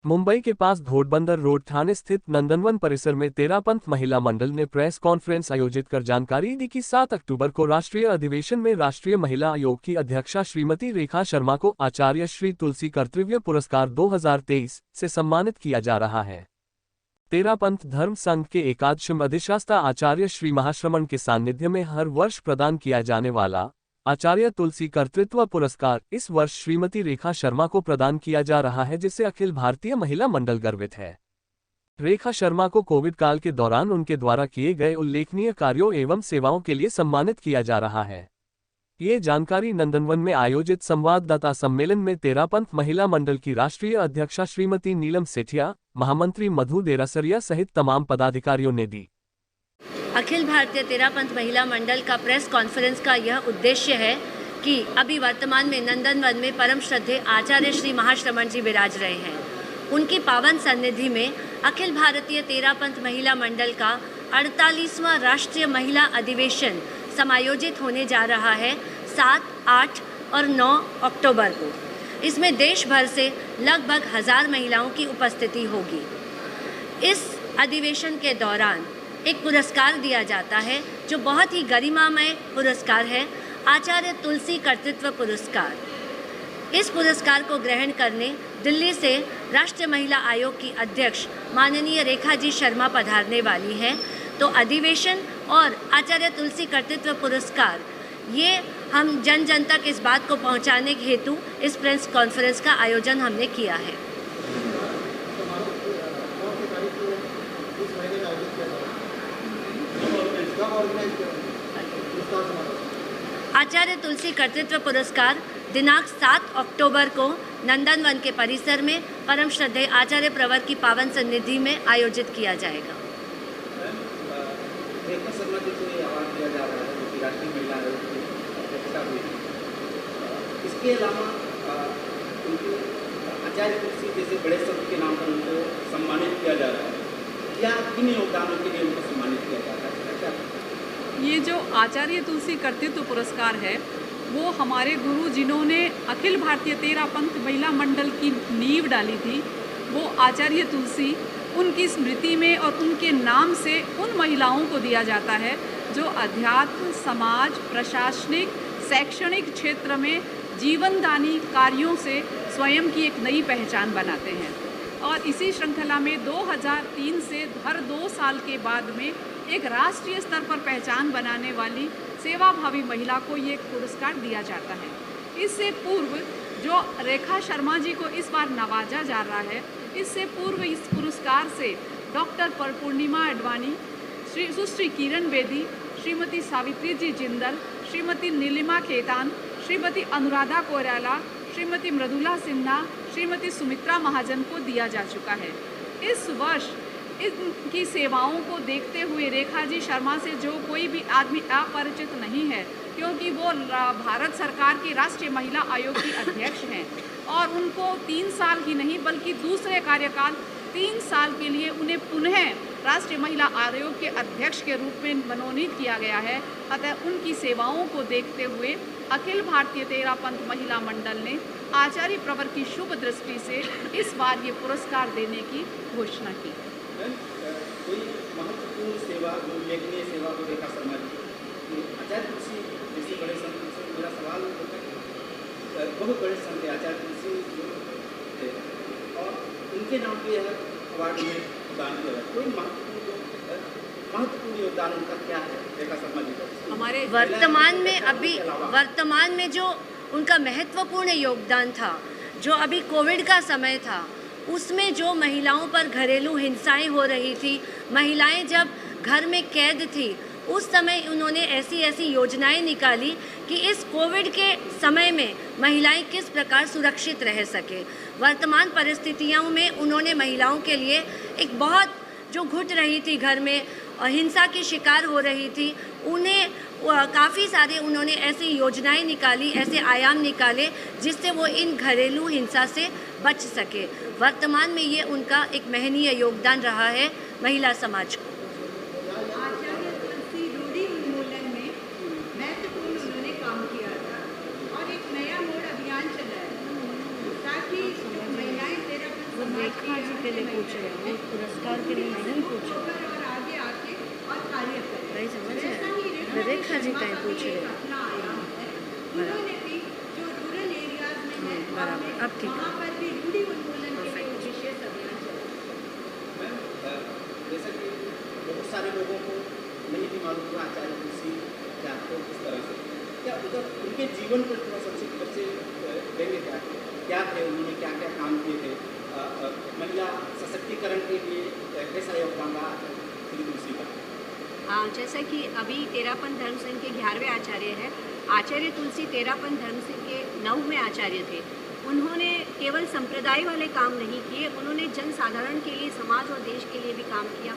मुंबई के पास घोड़बंदर रोड थाने स्थित नंदनवन परिसर में तेरापंथ महिला मंडल ने प्रेस कॉन्फ्रेंस आयोजित कर जानकारी दी कि 7 अक्टूबर को राष्ट्रीय अधिवेशन में राष्ट्रीय महिला आयोग की अध्यक्षा श्रीमती रेखा शर्मा को आचार्य श्री तुलसी कर्तव्य पुरस्कार 2023 से सम्मानित किया जा रहा है। तेरापंथ धर्म संघ के एकादशम अधिशास्ता आचार्य श्री महाश्रमण के सानिध्य में हर वर्ष प्रदान किया जाने वाला आचार्य तुलसी कर्तृत्व पुरस्कार इस वर्ष श्रीमती रेखा शर्मा को प्रदान किया जा रहा है, जिससे अखिल भारतीय महिला मंडल गर्वित है। रेखा शर्मा को कोविड काल के दौरान उनके द्वारा किए गए उल्लेखनीय कार्यों एवं सेवाओं के लिए सम्मानित किया जा रहा है। ये जानकारी नंदनवन में आयोजित संवाददाता सम्मेलन में तेरापंथ महिला मंडल की राष्ट्रीय अध्यक्षा श्रीमती नीलम सेठिया, महामंत्री मधु देरासरिया सहित तमाम पदाधिकारियों ने दी। अखिल भारतीय तेरापंथ महिला मंडल का प्रेस कॉन्फ्रेंस का यह उद्देश्य है कि अभी वर्तमान में नंदनवन में परम श्रद्धेय आचार्य श्री महाश्रमण जी विराज रहे हैं। उनकी पावन सन्निधि में अखिल भारतीय तेरापंथ महिला मंडल का 48वां राष्ट्रीय महिला अधिवेशन समायोजित होने जा रहा है 7, 8 और 9 अक्टूबर को। इसमें देश भर से लगभग 1000 महिलाओं की उपस्थिति होगी। इस अधिवेशन के दौरान एक पुरस्कार दिया जाता है जो बहुत ही गरिमामय पुरस्कार है, आचार्य तुलसी कर्तृत्व पुरस्कार। इस पुरस्कार को ग्रहण करने दिल्ली से राष्ट्रीय महिला आयोग की अध्यक्ष माननीय रेखा जी शर्मा पधारने वाली हैं। तो अधिवेशन और आचार्य तुलसी कर्तृत्व पुरस्कार ये हम जन जन तक इस बात को पहुंचाने के हेतु इस प्रेस कॉन्फ्रेंस का आयोजन हमने किया है। आचार्य तुलसी कर्तृत्व पुरस्कार दिनांक 7 अक्टूबर को नंदनवन के परिसर में परम श्रद्धेय आचार्य प्रवर की पावन सन्निधि में आयोजित किया जाएगा। इसके अलावा आचार्य तुलसी जैसे बड़े संत के नाम पर उनको सम्मानित किया जा रहा है, क्या किन योगदानों के लिए उनको सम्मानित किया जा रहा है? ये जो आचार्य तुलसी कर्तृत्व पुरस्कार है वो हमारे गुरु जिन्होंने अखिल भारतीय तेरापंथ महिला मंडल की नींव डाली थी, वो आचार्य तुलसी, उनकी स्मृति में और उनके नाम से उन महिलाओं को दिया जाता है जो अध्यात्म, समाज, प्रशासनिक, शैक्षणिक क्षेत्र में जीवनदानी कार्यों से स्वयं की एक नई पहचान बनाते हैं। और इसी श्रृंखला में 2003 से हर 2 साल के बाद में एक राष्ट्रीय स्तर पर पहचान बनाने वाली सेवाभावी महिला को ये पुरस्कार दिया जाता है। इससे पूर्व जो रेखा शर्मा जी को इस बार नवाजा जा रहा है, इससे पूर्व इस पुरस्कार से डॉक्टर पूर्णिमा अडवाणी, सुश्री किरण बेदी, श्रीमती सावित्री जी जिंदल, श्रीमती नीलिमा खेतान, श्रीमती अनुराधा कोयराला, श्रीमती मृदुला सिन्हा, श्रीमती सुमित्रा महाजन को दिया जा चुका है। इस वर्ष इनकी सेवाओं को देखते हुए रेखा जी शर्मा से जो कोई भी आदमी अपरिचित नहीं है, क्योंकि वो भारत सरकार की राष्ट्रीय महिला आयोग की अध्यक्ष हैं और उनको 3 साल ही नहीं बल्कि दूसरे कार्यकाल 3 साल के लिए उन्हें पुनः राष्ट्रीय महिला आयोग के अध्यक्ष के रूप में मनोनीत किया गया है। अतः उनकी सेवाओं को देखते हुए अखिल भारतीय तेरापंथ महिला मंडल ने आचार्य प्रवर की शुभ दृष्टि से इस बार ये पुरस्कार देने की घोषणा की। कोई महत्वपूर्ण सेवा, उल्लेखनीय सेवा को रेखा शर्मा जी, आचार्य तुलसी जैसे बड़े संत से मेरा सवाल होता है, बहुत बड़े संत आचार्य तुलसी और उनके नाम पे यह अवार्ड में दान किया, कोई महत्वपूर्ण योगदान उनका क्या है रेखा शर्मा जी का? हमारे वर्तमान में जो उनका महत्वपूर्ण योगदान था, जो अभी कोविड का समय था, उसमें जो महिलाओं पर घरेलू हिंसाएं हो रही थी, महिलाएं जब घर में कैद थी, उस समय उन्होंने ऐसी योजनाएं निकाली कि इस कोविड के समय में महिलाएं किस प्रकार सुरक्षित रह सके। वर्तमान परिस्थितियों में उन्होंने महिलाओं के लिए एक बहुत जो घुट रही थी घर में और हिंसा की शिकार हो रही थी, उन्हें काफ़ी सारे उन्होंने ऐसी योजनाएं निकाली, ऐसे आयाम निकाले जिससे वो इन घरेलू हिंसा से बच सके। वर्तमान में ये उनका एक महनीय योगदान रहा है महिला समाज को। आचार्य तुलसी रूढ़ी उन्मूलन में महत्वपूर्ण उन्होंने काम किया था और एक नया मोड़ अभियान चलाया ताकि महिलाएं तेरापंथ समाज की पुरस्कार जी के लिए पूछ रहे हो, पुरस्कार के लिए नहीं पूछ रहे हो। और आगे आके और कार्य करें। नहीं समझ ऐसा ही रहे, रेखा जी कहीं पूछ रहे हो। अपना आयाम है। उन्होंने भी जो रूरल एरियाज में है बराबर, अब ठीक है। वहाँ पर भी रूढ़ी उन्मूलन के लिए विशेष अभियान चल रहा है। मैम, जैसा कि बहुत सारे लोगों को नहीं भी मालूम हुआ आचार्य तुलसी क्या तो किस तरह से क्या उधर उनके जीवन पर थोड़ा संक्षिप्त बच्चे देंगे क्या थे, उन्होंने क्या क्या काम किए थे, महिला सशक्तिकरण के लिए कैसा योगदान रहा श्री तुलसी का। जैसा कि अभी तेरापंथ धर्म संघ के 11वें आचार्य हैं, आचार्य तुलसी तेरापंथ धर्म संघ के 9वें आचार्य थे। उन्होंने केवल संप्रदाय वाले काम नहीं किए, उन्होंने जन साधारण के लिए, समाज और देश के लिए भी काम किया।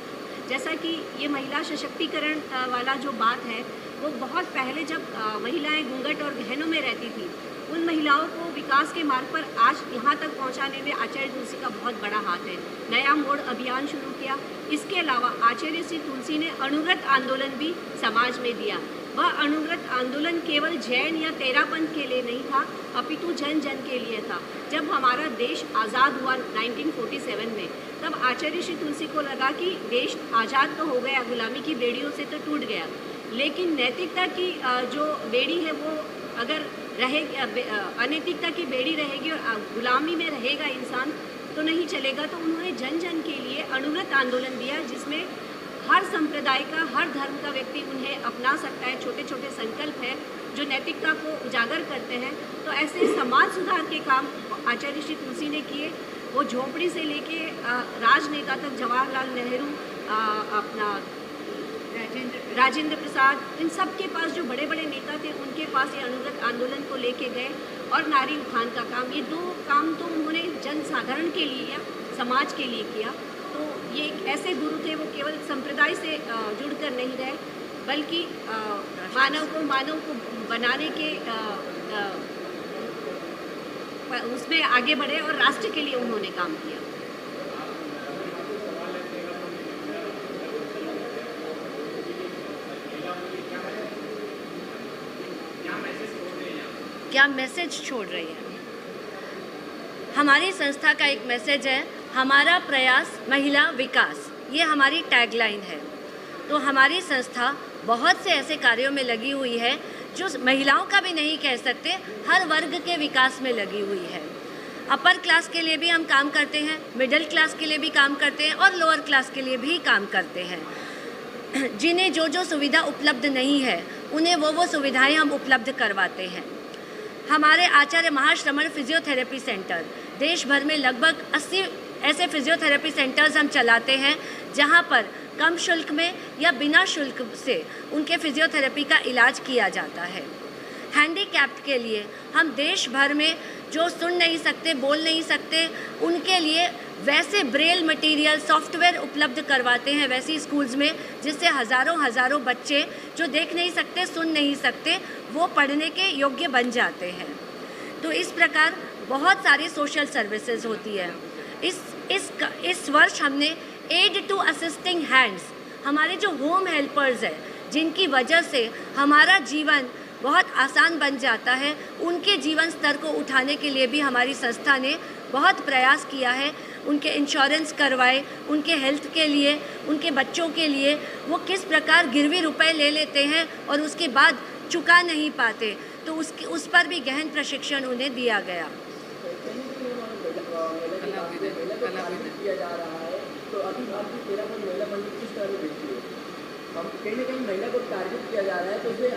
जैसा कि ये महिला सशक्तिकरण वाला जो बात है, वो बहुत पहले जब महिलाएं घूंघट और गहनों में रहती थी, उन महिलाओं को विकास के मार्ग पर आज यहाँ तक पहुँचाने में आचार्य तुलसी का बहुत बड़ा हाथ है। नया मोड़ अभियान शुरू किया। इसके अलावा आचार्य श्री तुलसी ने अणुव्रत आंदोलन भी समाज में दिया। वह अणुव्रत आंदोलन केवल जैन या तेरापंथ के लिए नहीं था, अपितु जन जन के लिए था। जब हमारा देश आज़ाद हुआ 1947 में, तब आचार्य श्री तुलसी को लगा कि देश आज़ाद तो हो गया, गुलामी की बेड़ियों से तो टूट गया, लेकिन नैतिकता की जो बेड़ी है वो अगर रहेगी, अनैतिकता की बेड़ी रहेगी और गुलामी में रहेगा इंसान तो नहीं चलेगा। तो उन्होंने जन जन के लिए अणुव्रत आंदोलन दिया, जिसमें हर संप्रदाय का, हर धर्म का व्यक्ति उन्हें अपना सकता है। छोटे छोटे संकल्प हैं जो नैतिकता को उजागर करते हैं। तो ऐसे समाज सुधार के काम आचार्य श्री तुलसी ने किए। वो झोपड़ी से लेके राजनेता तक, जवाहरलाल नेहरू, अपना राजेंद्र प्रसाद, इन सब के पास जो बड़े बड़े नेता थे, उनके पास ये अणुव्रत आंदोलन को लेके गए। और नारी उत्थान का काम, ये 2 काम तो उन्होंने जन साधारण के लिए या समाज के लिए किया। तो ये एक ऐसे गुरु थे, वो केवल संप्रदाय से जुड़कर नहीं रहे, बल्कि मानव को बनाने के उसमें आगे बढ़े और राष्ट्र के लिए उन्होंने काम किया। क्या मैसेज छोड़ रही है? हमारी संस्था का एक मैसेज है, हमारा प्रयास महिला विकास, ये हमारी टैगलाइन है। तो हमारी संस्था बहुत से ऐसे कार्यों में लगी हुई है जो महिलाओं का भी नहीं कह सकते, हर वर्ग के विकास में लगी हुई है। अपर क्लास के लिए भी हम काम करते हैं, मिडिल क्लास के लिए भी काम करते हैं और लोअर क्लास के लिए भी काम करते हैं। जिन्हें जो जो सुविधा उपलब्ध नहीं है, उन्हें वो सुविधाएं हम उपलब्ध करवाते हैं। हमारे आचार्य महाश्रमण फिजियोथेरेपी सेंटर, देश भर में लगभग 80 ऐसे फिजियोथेरेपी सेंटर्स हम चलाते हैं, जहां पर कम शुल्क में या बिना शुल्क से उनके फिजियोथेरेपी का इलाज किया जाता है। हैंडीकैप्ड के लिए हम देश भर में जो सुन नहीं सकते, बोल नहीं सकते, उनके लिए वैसे ब्रेल मटेरियल, सॉफ्टवेयर उपलब्ध करवाते हैं वैसी स्कूल्स में, जिससे हज़ारों बच्चे जो देख नहीं सकते, सुन नहीं सकते, वो पढ़ने के योग्य बन जाते हैं। तो इस प्रकार बहुत सारी सोशल सर्विसेज होती है। इस वर्ष हमने एड टू असिस्टिंग हैंड्स, हमारे जो होम हेल्पर्स हैं, जिनकी वजह से हमारा जीवन बहुत आसान बन जाता है, उनके जीवन स्तर को उठाने के लिए भी हमारी संस्था ने बहुत प्रयास किया है। उनके इंश्योरेंस करवाए, उनके हेल्थ के लिए, उनके बच्चों के लिए वो किस प्रकार गिरवी रुपए ले लेते हैं और उसके बाद चुका नहीं पाते, तो उस पर भी गहन प्रशिक्षण उन्हें दिया गया। किया जा रहा है, तो अभी भारतीय तेरापंथ महिला मंडल किस तरह से देखती है? कहीं ना कहीं महिला को टारगेट किया जा रहा है, तो उसे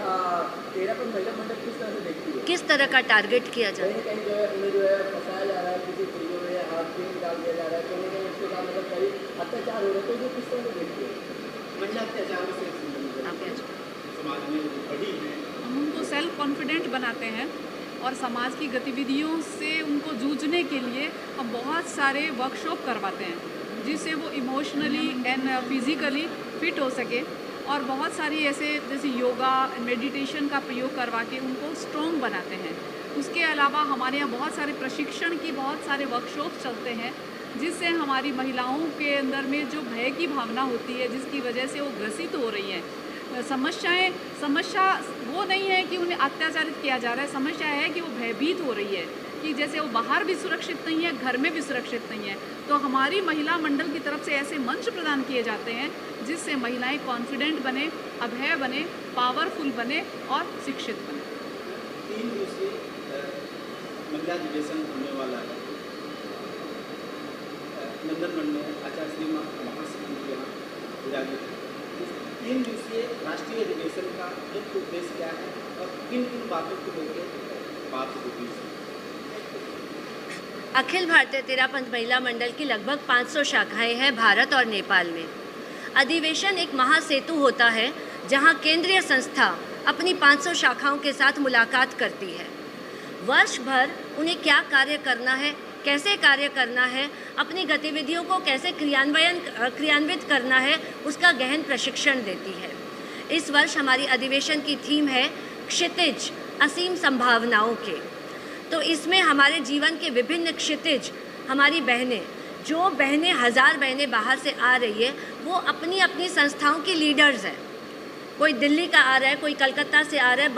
तेरापंथ महिला मंडल किस तरह से देखती है? किस तरह का टारगेट किया जा रहा है? कहीं जो है उन्हें जो है फंसाया जा रहा है, किसी चीज़ों में जेल डाल दिया जा रहा है, कहीं ना कहीं उसके साथ मतलब कई अत्याचार हो रहे हैं, तो वो किस तरह से देखती है? महिला अत्याचार से समाज में बढ़ी है। हम उनको सेल्फ कॉन्फिडेंट बनाते हैं और समाज की गतिविधियों से उनको जूझने के लिए हम बहुत सारे वर्कशॉप करवाते हैं, जिससे वो इमोशनली एंड फिज़िकली फिट हो सके। और बहुत सारी ऐसे जैसे योगा, मेडिटेशन का प्रयोग करवा के उनको स्ट्रॉन्ग बनाते हैं। उसके अलावा हमारे यहाँ बहुत सारे प्रशिक्षण की बहुत सारे वर्कशॉप चलते हैं, जिससे हमारी महिलाओं के अंदर में जो भय की भावना होती है, जिसकी वजह से वो ग्रसित हो रही हैं। समस्या वो नहीं है कि उन्हें अत्याचारित किया जा रहा है, समस्या है कि वो भयभीत हो रही है कि जैसे वो बाहर भी सुरक्षित नहीं है, घर में भी सुरक्षित नहीं है। तो हमारी महिला मंडल की तरफ से ऐसे मंच प्रदान किए जाते हैं जिससे महिलाएं कॉन्फिडेंट बने, अभय बने, पावरफुल बने और शिक्षित बने। 3 दिवसीय महिला अधिवेशन होने वाला है नंदनवन में। आचार्य श्री महासमन जी यहाँ विराजित है। 3 दिवसीय राष्ट्रीय अधिवेशन का मुख्य उद्देश्य क्या है और किन किन बातों को लेकर बात होगी? अखिल भारतीय तेरापंथ महिला मंडल की लगभग 500 शाखाएं हैं भारत और नेपाल में। अधिवेशन एक महासेतु होता है जहां केंद्रीय संस्था अपनी 500 शाखाओं के साथ मुलाकात करती है। वर्ष भर उन्हें क्या कार्य करना है, कैसे कार्य करना है, अपनी गतिविधियों को कैसे क्रियान्वित करना है, उसका गहन प्रशिक्षण देती है। इस वर्ष हमारी अधिवेशन की थीम है क्षितिज असीम संभावनाओं के। तो इसमें हमारे जीवन के विभिन्न क्षितिज, हमारी बहनें, जो बहनें 1000 बहनें बाहर से आ रही है, वो अपनी अपनी संस्थाओं की लीडर्स हैं। कोई दिल्ली का आ रहा है, कोई कलकत्ता से आ रहा है,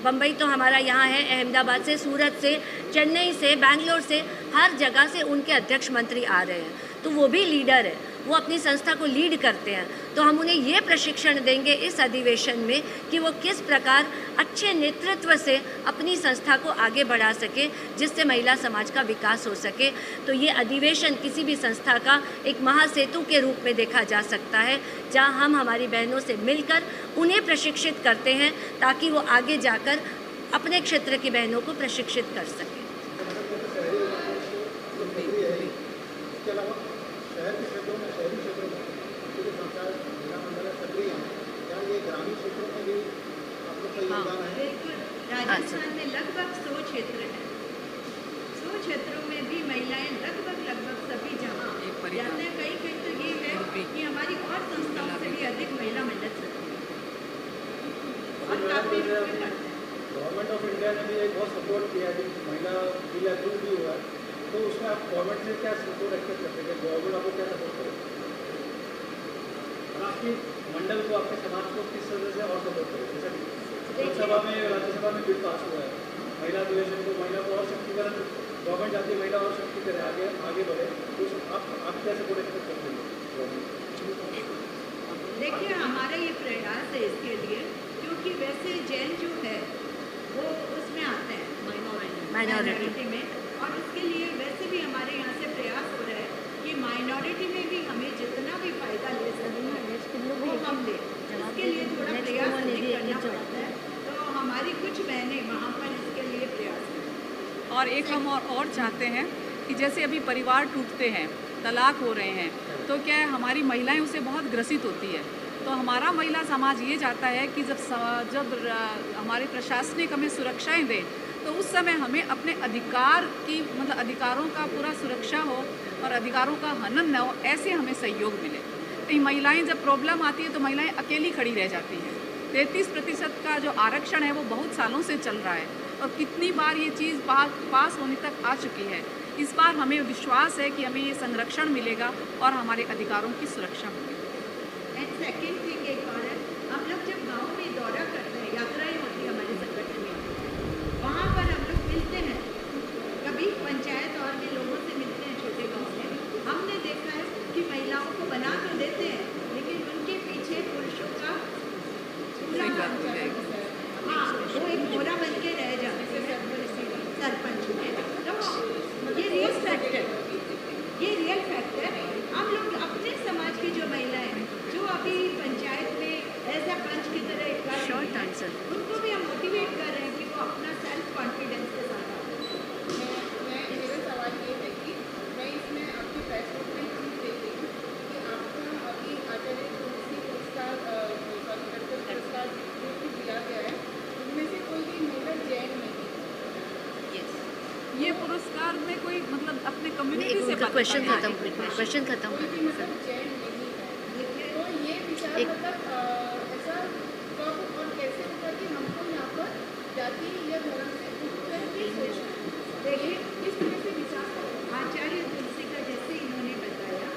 बम्बई तो हमारा यहाँ है, अहमदाबाद से, सूरत से, चेन्नई से, बैंगलोर से, हर जगह से उनके अध्यक्ष मंत्री आ रहे हैं। तो वो भी लीडर है, वो अपनी संस्था को लीड करते हैं। तो हम उन्हें ये प्रशिक्षण देंगे इस अधिवेशन में कि वो किस प्रकार अच्छे नेतृत्व से अपनी संस्था को आगे बढ़ा सके, जिससे महिला समाज का विकास हो सके। तो ये अधिवेशन किसी भी संस्था का एक महासेतु के रूप में देखा जा सकता है, जहां हम हमारी बहनों से मिलकर उन्हें प्रशिक्षित करते हैं ताकि वो आगे जाकर अपने क्षेत्र की बहनों को प्रशिक्षित कर सकें। राजस्थान में लगभग 100 क्षेत्र हैं। 100 क्षेत्रों में भी महिलाएं लगभग सभी जहाँ जाते हैं। कहीं तो ये है कि हमारी और संस्थाओं से भी अधिक महिला मंडल सकती है और काफी गवर्नमेंट ऑफ इंडिया ने भी एक बहुत सपोर्ट किया है, महिला बिल अप्रूव भी हुआ है। तो उसमें आप गवर्नमेंट से क्या सपोर्ट एक्सेप्ट करते हैं? गवर्नमेंट आपको क्या सपोर्ट करे और आपके मंडल को, आपके समाज को किस तरह से और सपोर्ट करे? जैसे लोकसभा में, राज्यसभा में बिल पास हुआ है महिला अधिवेशन को, महिला को और शक्तिकरण, गवर्नमेंट चाहती है महिला और शक्ति करे, आगे बढ़े। तो आप क्या सपोर्ट एक्सेप्ट करते हैं? देखिए, हमारा ये प्रयास है इसके लिए, क्योंकि वैसे जैन जो है वो उसमें आते हैं माइनॉरिटी में, और उसके लिए वैसे भी हमारे यहाँ से प्रयास हो रहा है कि माइनॉरिटी में भी हमें जितना भी फायदा ले सकते वो हम लें। इसके लिए थोड़ा प्रयास करना पड़ता है। तो हमारी कुछ बहनें वहाँ पर इसके लिए प्रयास करें। और एक हम और चाहते हैं कि जैसे अभी परिवार टूटते हैं, तलाक हो रहे हैं, तो क्या है, हमारी महिलाएं उससे बहुत ग्रसित होती है। तो हमारा महिला समाज ये चाहता है कि जब हमारे प्रशासनिक हमें सुरक्षाएं दें, तो उस समय हमें अपने अधिकार की, मतलब अधिकारों का पूरा सुरक्षा हो और अधिकारों का हनन न हो, ऐसे हमें सहयोग मिले। तो महिलाएं जब प्रॉब्लम आती है तो महिलाएं अकेली खड़ी रह जाती हैं। 33% का जो आरक्षण है वो बहुत सालों से चल रहा है और कितनी बार ये चीज़ पास होने तक आ चुकी है। इस बार हमें विश्वास है कि हमें ये संरक्षण मिलेगा और हमारे अधिकारों की सुरक्षा होगी। एंड सेकेंड थिंग एक और है, हम लोग जब गाँव में दौरा करते हैं, यात्राएँ होती है हमारे संगठन में, वहाँ पर हम लोग मिलते हैं, कभी पंचायत और भी लोगों से मिलते हैं छोटे गाँव में। हमने देखा है कि महिलाओं को बना तो देते हैं, लेकिन उनके पीछे पुरुषों का पूरा हाँ, वो एक मोरा बन के रह जाते हैं सरपंच में। तो ये रियल फैक्ट है, ये रियल फैक्ट है। हम लोग अपने समाज की जो महिलाएं हैं, जो अभी पंचायत में एज अ पंच की तरह शॉर्ट आंसर, उनको भी हम मोटिवेट कर रहे हैं कि वो अपना सेल्फ कॉन्फिडेंस के साथ मेरा सवाल ये है कि मैं इसमें आपकी प्रेस नोट में चीज़ देखी कि आपका अभी आचार्य तुलसी पुरस्कार जो भी दिया गया है, उनमें से कोई भी महिला जैन नहीं। ये पुरस्कार में कोई मतलब अपने कम्युनिटी से क्वेश्चन खत्म कोई भी मतलब जैन नहीं है। तो ये विचार मतलब ऐसा कब और कैसे होगा कि हमको यहाँ पर जाति या धर्म से उठकर ही सोचना है? देखिए, किस तरह से विचार करें? आचार्य तुलसी का जैसे इन्होंने बताया,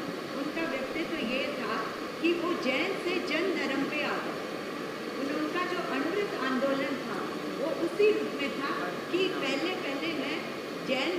उनका व्यक्तित्व ये था कि वो जैन से जन धर्म पे आ गए। उनका जो अनवरत आंदोलन था वो उसी रूप में था कि पहले मैं जैन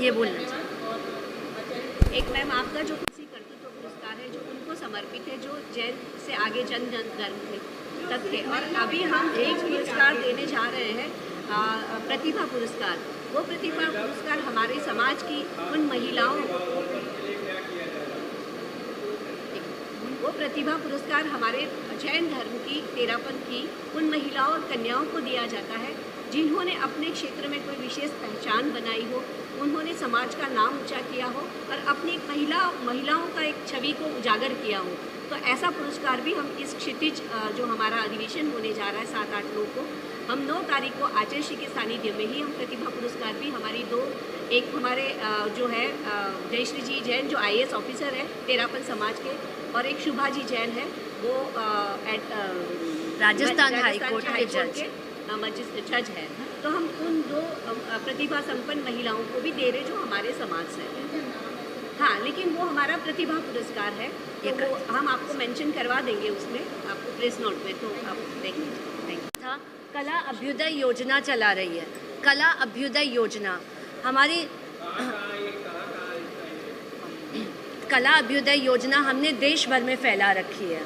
ये बोलना चाहिए। एक मैम आपका जो किसी कर्तृत्व पुरस्कार है जो उनको समर्पित है, जो जैन से आगे जन धर्म तक थे, और अभी हम एक पुरस्कार देने जा रहे हैं प्रतिभा पुरस्कार। वो प्रतिभा पुरस्कार हमारे समाज की उन महिलाओं, वो प्रतिभा पुरस्कार हमारे जैन धर्म की, तेरापंथ की उन महिलाओं और कन्याओं को दिया जाता है जिन्होंने अपने क्षेत्र में कोई विशेष पहचान बनाई हो, उन्होंने समाज का नाम ऊंचा किया हो और अपनी महिलाओं का एक छवि को उजागर किया हो। तो ऐसा पुरस्कार भी हम इस क्षितिज जो हमारा अधिवेशन होने जा रहा है 7-8 लोगों को, हम 9 तारीख को आचार्य श्री के सानिध्य में ही हम प्रतिभा पुरस्कार भी हमारी एक हमारे जो है जयश्री जी जैन जो IAS ऑफिसर है तेरापंथ समाज के, और एक शुभा जी जैन है वो राजस्थान हाई कोर्ट के जज जज है। तो हम उन 2 प्रतिभा संपन्न महिलाओं को भी दे रहे जो हमारे समाज से है। हाँ, लेकिन वो हमारा प्रतिभा पुरस्कार है, तो वो हम आपको मेंशन करवा देंगे उसमें, आपको प्रेस नोट में, तो आप देख लीजिए। था कला अभ्युदय योजना चला रही है। कला अभ्युदय योजना हमारी कला अभ्युदय योजना हमने देश भर में फैला रखी है।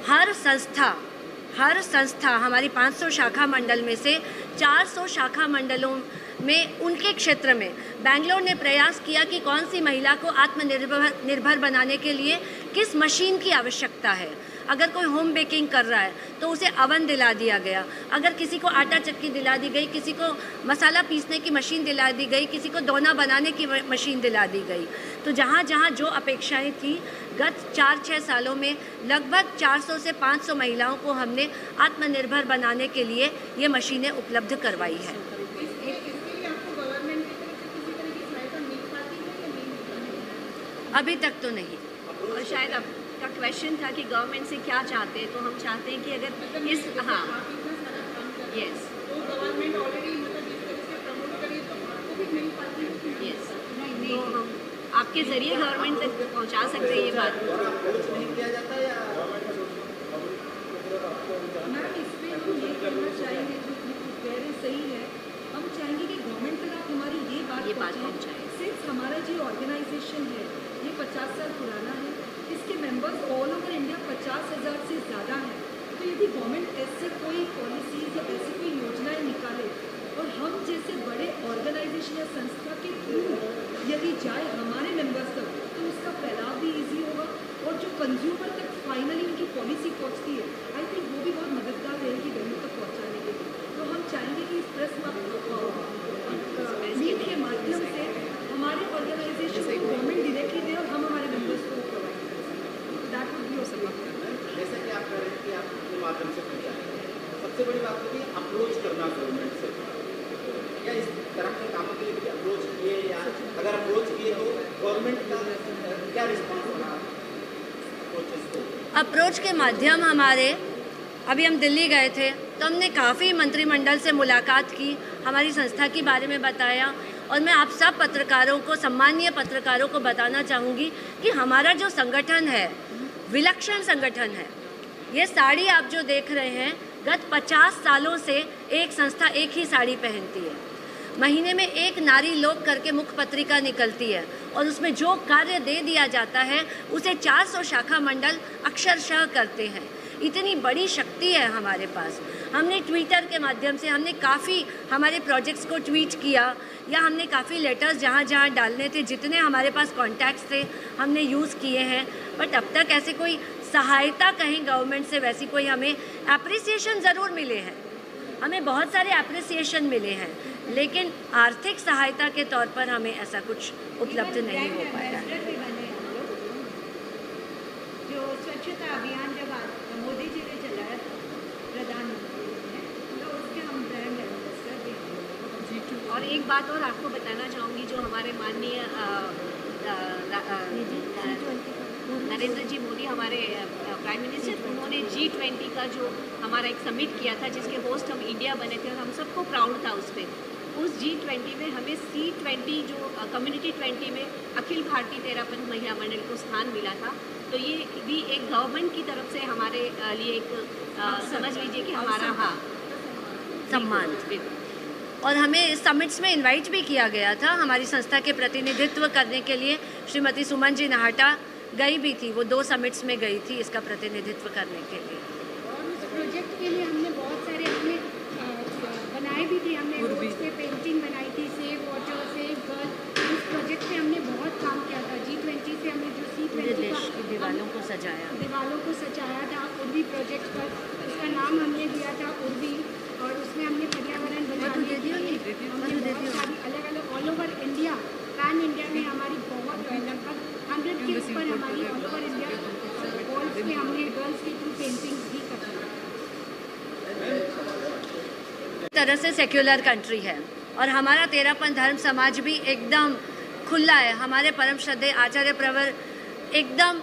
हर संस्था हमारी 500 शाखा मंडल में से 400 शाखा मंडलों में उनके क्षेत्र में बैंगलोर ने प्रयास किया कि कौन सी महिला को आत्मनिर्भर बनाने के लिए किस मशीन की आवश्यकता है। अगर कोई होम बेकिंग कर रहा है तो उसे अवन दिला दिया गया, अगर किसी को आटा चक्की दिला दी गई, किसी को मसाला पीसने की मशीन दिला दी गई, किसी को दोना बनाने की मशीन दिला दी गई। तो जहाँ जहाँ जो अपेक्षाएं थी, गत 4-6 सालों में लगभग 400 से 500 महिलाओं को हमने आत्मनिर्भर बनाने के लिए ये मशीनें उपलब्ध करवाई है। अभी तक तो नहीं, और शायद आपका क्वेश्चन था कि गवर्नमेंट से क्या चाहते हैं, तो हम चाहते हैं कि अगर इस यस तो गवर्नमेंट ऑलरेडी मतलब इस तरह से प्रमोट करिए तो आपको भी मिल पाती है। यस, तो हम आपके ज़रिए गवर्नमेंट तक पहुंचा सकते हैं ये बात। मैम इसमें हम ये कहना चाहेंगे जो कह रहे सही है, हम चाहेंगे कि गवर्नमेंट तक आप हमारी ये बात पहुँचाएं। सिंस हमारा जो ऑर्गेनाइजेशन है ये 50 साल पुराना है, इसके मेंबर्स ऑल ओवर इंडिया 50,000 से ज़्यादा हैं। तो यदि गवर्नमेंट ऐसे कोई पॉलिसीज़ या ऐसी कोई योजनाएं निकाले और हम जैसे बड़े ऑर्गेनाइजेशन या संस्था के थ्रू यदि जाए हमारे मेंबर्स तक, तो उसका फैलाव भी ईजी होगा और जो कंज्यूमर तक फाइनली उनकी पॉलिसी पहुँचती है, आई थिंक वो भी बहुत मददगार रहेगी गवर्नमेंट तक पहुँचाने के लिए। तो हम चाहेंगे कि इस प्रेस मीट के माध्यम से हमारे ऑर्गेनाइजेशन को गवर्नमेंट डायरेक्टली दे और हम हमारे मेंबर्स को प्रोवाइड करें। That would be awesome. जैसा कि आप कह रहे हैं कि आप अपने माध्यम से पहुँचाएंगे, सबसे बड़ी बात होती है अप्रोच करना गवर्नमेंट से। क्या इस तरह के कामों के लिए अप्रोच किए, या अगर अप्रोच किए तो गवर्नमेंट का क्या रिस्पॉन्स रहा अप्रोचेस को? अप्रोच के माध्यम हमारे, अभी हम दिल्ली गए थे तो हमने काफ़ी मंत्रिमंडल से मुलाकात की, हमारी संस्था के बारे में बताया, और मैं आप सब पत्रकारों को, सम्मानीय पत्रकारों को बताना चाहूँगी कि हमारा जो संगठन है विलक्षण संगठन है। ये साड़ी आप जो देख रहे हैं, गत 50 सालों से एक संस्था एक ही साड़ी पहनती है। महीने में एक नारी लोक करके मुख्य पत्रिका निकलती है और उसमें जो कार्य दे दिया जाता है उसे 400 शाखा मंडल अक्षरशः करते हैं। इतनी बड़ी शक्ति है हमारे पास। हमने ट्विटर के माध्यम से हमने काफ़ी हमारे प्रोजेक्ट्स को ट्वीट किया, या हमने काफ़ी लेटर्स जहाँ जहाँ डालने थे, जितने हमारे पास कॉन्टैक्ट्स थे हमने यूज़ किए हैं। बट अब तक ऐसे कोई सहायता कहीं गवर्नमेंट से वैसी कोई हमें एप्रिसिएशन ज़रूर मिले हैं, हमें बहुत सारे एप्रिसिएशन मिले हैं, लेकिन आर्थिक सहायता के तौर पर हमें ऐसा कुछ उपलब्ध नहीं हो पाया। जो स्वच्छता अभियान जब मोदी जी ने चलाया था, प्रधानमंत्री ने, तो उसके हम ब्रांड एम्बेसडर भी हैं। और एक बात और आपको बताना चाहूँगी, जो हमारे माननीय नरेंद्र जी मोदी हमारे प्राइम मिनिस्टर, उन्होंने G20 का जो हमारा एक समिट किया था जिसके होस्ट हम इंडिया बने थे, और हम सबको प्राउड था उस पर। उस G20 में हमें C20 जो कम्युनिटी 20 में अखिल भारतीय तेरापंथ महिला मंडल को स्थान मिला था। तो ये भी एक गवर्नमेंट की तरफ से हमारे लिए एक समझ लीजिए कि हमारा सम्मान। और हमें इस समिट्स में इनवाइट भी किया गया था। हमारी संस्था के प्रतिनिधित्व करने के लिए श्रीमती सुमन जी नाहटा गई भी थी, वो 2 समिट्स में गई थी इसका प्रतिनिधित्व करने के लिए। और उस प्रोजेक्ट के लिए हमने बहुत सारे अपने बनाए भी थे, हमने रोड्स पे पेंटिंग बनाई थी, सेव वाटर सेव गर्ल। उस प्रोजेक्ट पे हमने बहुत काम किया था। G20 से हमने जो C20 देश की दीवारों को सजाया था उर्वी प्रोजेक्ट पर, उसका नाम हमने दिया था उर्वी, और उसमें हमने पर्यावरण बचाने के लिए हमने बहुत सारी अलग अलग all over India, pan India में हमारी बहुत लगभग 100 के ऊपर हमारी ऑल ओवर इंडिया वॉल्स पे हमने गर्ल्स की 2 पेंटिंग्स भी करवाई। तरह से सेक्युलर कंट्री है और हमारा तेरापंथ धर्म समाज भी एकदम खुला है। हमारे परम श्रद्धेय आचार्य प्रवर एकदम,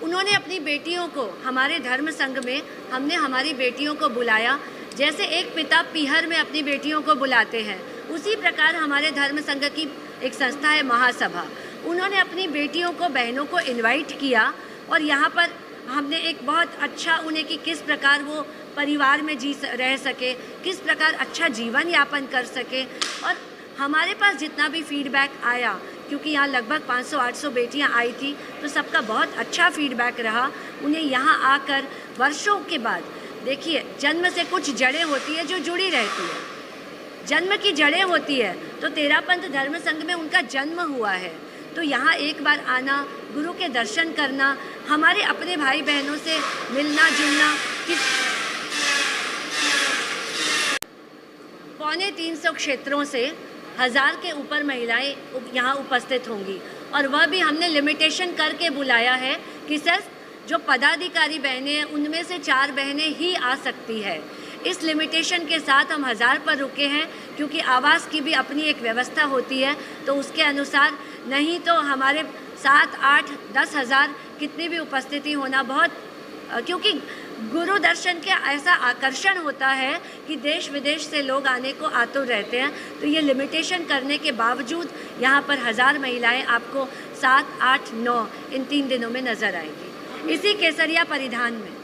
उन्होंने अपनी बेटियों को, हमारे धर्म संघ में हमने हमारी बेटियों को बुलाया, जैसे एक पिता पीहर में अपनी बेटियों को बुलाते हैं, उसी प्रकार हमारे धर्म संघ की एक संस्था है महासभा, उन्होंने अपनी बेटियों को, बहनों को इनवाइट किया और यहाँ पर हमने एक बहुत अच्छा उन्हें कि किस प्रकार वो परिवार में रह सके, किस प्रकार अच्छा जीवन यापन कर सके। और हमारे पास जितना भी फीडबैक आया, क्योंकि यहाँ लगभग 500-800 बेटियाँ आई थी, तो सबका बहुत अच्छा फीडबैक रहा। उन्हें यहाँ आकर वर्षों के बाद, देखिए जन्म से कुछ जड़ें होती है जो जुड़ी रहती है, जन्म की जड़ें होती है, तो तेरापंथ धर्म संघ में उनका जन्म हुआ है। तो यहाँ एक बार आना, गुरु के दर्शन करना, हमारे अपने भाई बहनों से मिलना जुलना, 350 क्षेत्रों से 1000 के ऊपर महिलाएं यहाँ उपस्थित होंगी, और वह भी हमने लिमिटेशन करके बुलाया है कि सिर्फ जो पदाधिकारी बहनें हैं उनमें से 4 बहनें ही आ सकती है। इस लिमिटेशन के साथ हम 1000 पर रुके हैं, क्योंकि आवास की भी अपनी एक व्यवस्था होती है, तो उसके अनुसार, नहीं तो हमारे 7, 8, 10 हज़ार कितनी भी उपस्थिति होना बहुत, क्योंकि गुरु दर्शन के ऐसा आकर्षण होता है कि देश विदेश से लोग आने को आतुर रहते हैं। तो ये लिमिटेशन करने के बावजूद यहाँ पर 1000 महिलाएं आपको 7, 8, 9 इन 3 दिनों में नज़र आएंगी, इसी केसरिया परिधान में।